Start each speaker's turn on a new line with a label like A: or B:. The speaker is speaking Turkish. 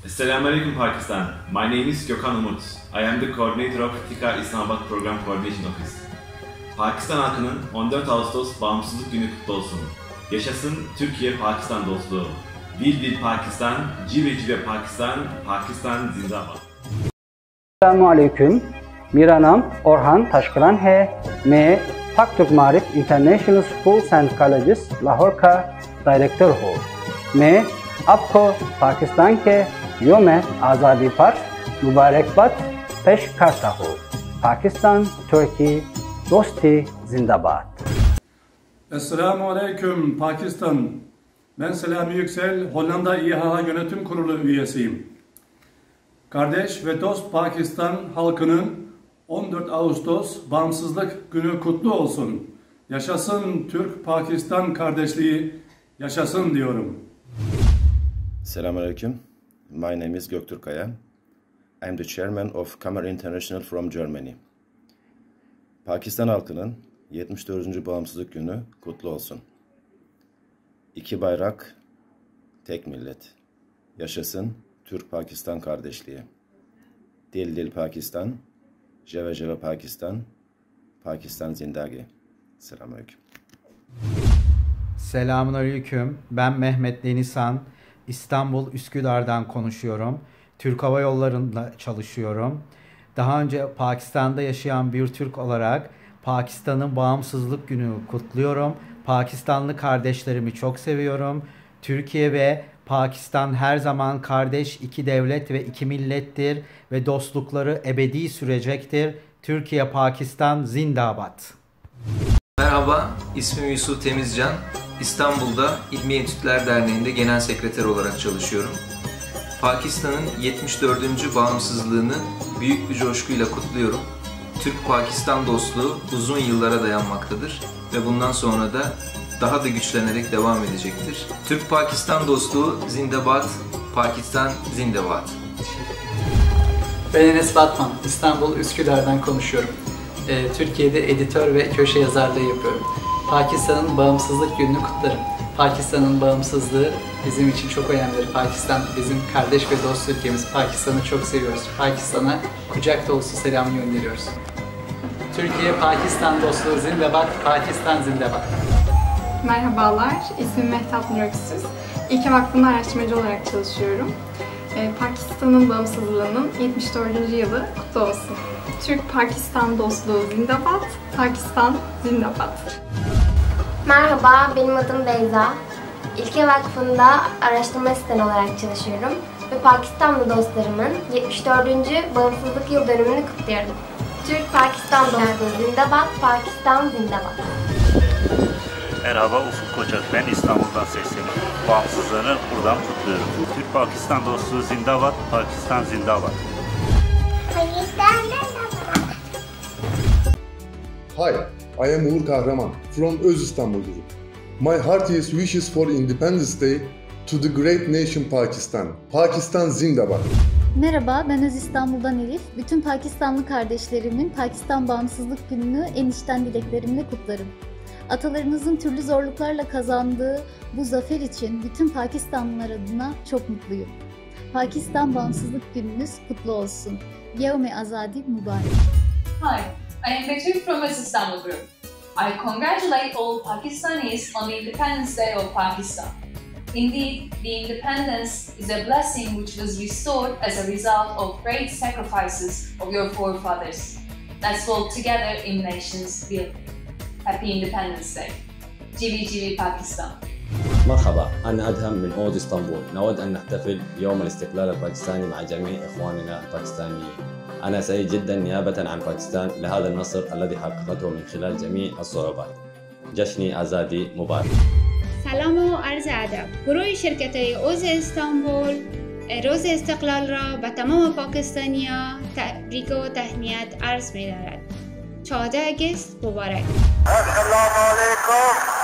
A: Assalamualaikum Pakistan. My name is Gökhan Umut. I am the coordinator of TİKA Islamabad Program Coordination Office. Pakistan halkının 14 Ağustos Bağımsızlık Günü kutlu olsun. Yaşasın Türkiye-Pakistan dostluğu. Dil dil Pakistan, cive cive Pakistan, Pakistan zindabad.
B: Assalamualaikum. मेरा नाम ओरहान ताशकरान है। मैं Pak Turk Maarif international schools and colleges Lahore का director हूँ। मैं आपको पाकिस्तान के योम आज़ादी पर मुबारकबाद पेश करता हूँ। पाकिस्तान तुर्की दोस्ती जिंदाबाद।
C: Esselamualeyküm Pakistan. Ben Selami Yüksel, Hollanda İHA Yönetim Kurulu üyesiyim. Kardeş ve dost Pakistan halkının 14 Ağustos Bağımsızlık Günü kutlu olsun. Yaşasın Türk-Pakistan kardeşliği, yaşasın diyorum.
D: Selamünaleyküm. My name is Göktürk Kaya. I am the chairman of Camera International from Germany. Pakistan halkının 74. Bağımsızlık Günü kutlu olsun. İki bayrak, tek millet. Yaşasın Türk-Pakistan kardeşliği. Dil dil Pakistan, jeve jeve Pakistan, Pakistan zindagi. Selamünaleyküm.
E: Selamünaleyküm. Ben Mehmet Denizhan. İstanbul Üsküdar'dan konuşuyorum. Türk Hava Yolları'nda çalışıyorum. Daha önce Pakistan'da yaşayan bir Türk olarak Pakistan'ın Bağımsızlık Günü kutluyorum. Pakistanlı kardeşlerimi çok seviyorum. Türkiye ve Pakistan her zaman kardeş, iki devlet ve iki millettir ve dostlukları ebedi sürecektir. Türkiye-Pakistan zindabad.
F: Merhaba, ismim Yusuf Temizcan. İstanbul'da İlmi Etütler Derneği'nde genel sekreter olarak çalışıyorum. Pakistan'ın 74. bağımsızlığını büyük bir coşkuyla kutluyorum. Türk-Pakistan dostluğu uzun yıllara dayanmaktadır ve bundan sonra da daha da güçlenerek devam edecektir. Türk-Pakistan dostluğu zindabad, Pakistan zindabad.
G: Ben Enes Batman, İstanbul Üsküdar'dan konuşuyorum. Türkiye'de editör ve köşe yazarlığı yapıyorum. Pakistan'ın bağımsızlık gününü kutlarım. Pakistan'ın bağımsızlığı bizim için çok önemlidir. Pakistan bizim kardeş ve dost ülkemiz. Pakistan'ı çok seviyoruz. Pakistan'a kucak dolusu selam gönderiyoruz. Türkiye-Pakistan dostluğu zindabad, Pakistan zindabad.
H: Merhabalar, ismim Mehtap Nur Öksüz. İlke Vakfı'nda araştırmacı olarak çalışıyorum. Pakistan'ın bağımsızlığının 74. yılı kutlu olsun. Türk-Pakistan dostluğu zindabad, Pakistan zindabad.
I: Merhaba, benim adım Beyza. İlke Vakfı'nda araştırma asistanı olarak çalışıyorum ve Pakistanlı dostlarımın 74. bağımsızlık yıl dönümünü kutluyorum. Türk-Pakistan dostluğu zindabad, Pakistan zindabad.
J: Merhaba, Ufuk Koçak. Ben İstanbul'dan sesleniyorum. Bağımsızlığını buradan kutluyorum. Türk-Pakistan dostluğu zindabad, Pakistan zindabad.
K: Hi, I am Uğur Kahraman from Öz İstanbul Group. My heartiest wishes for Independence Day to the great nation Pakistan. Pakistan zindabad.
L: Merhaba, ben Öz İstanbul'dan Elif. Bütün Pakistanlı kardeşlerimin Pakistan Bağımsızlık Günü'nü en içten dileklerimle kutlarım. Atalarımızın türlü zorluklarla kazandığı bu zafer için bütün Pakistanlılar adına çok mutluyum. Pakistan Bağımsızlık Gününüz kutlu olsun. Yevm-i Azadi mübarek.
M: Hi, I am Betül from Öz İstanbul Group. I congratulate all Pakistanis on the Independence Day of Pakistan. Indeed, the independence is a blessing which was restored as a result of great sacrifices of your forefathers. Let's walk together in nations building. Happy Independence Day. جيبي جيبي باكستان.
N: مرحبا، أنا أدهم من أود اسطنبول. نود أن نحتفل بيوم الاستقلال الباكستاني مع جميع إخواننا الباكستانيين. أنا سعيد جدا نيابة عن باكستان لهذا النصر الذي حققته من خلال جميع الصعوبات. جشني آزادی مبارک.
O: سلام و عرض ادب. گروه شرکت اوز استانبول روز استقلال را به تمام پاکستانی‌ها تبریک و تهنیت عرض می‌دارد. 14 اگست مبارک.
P: السلام علیکم.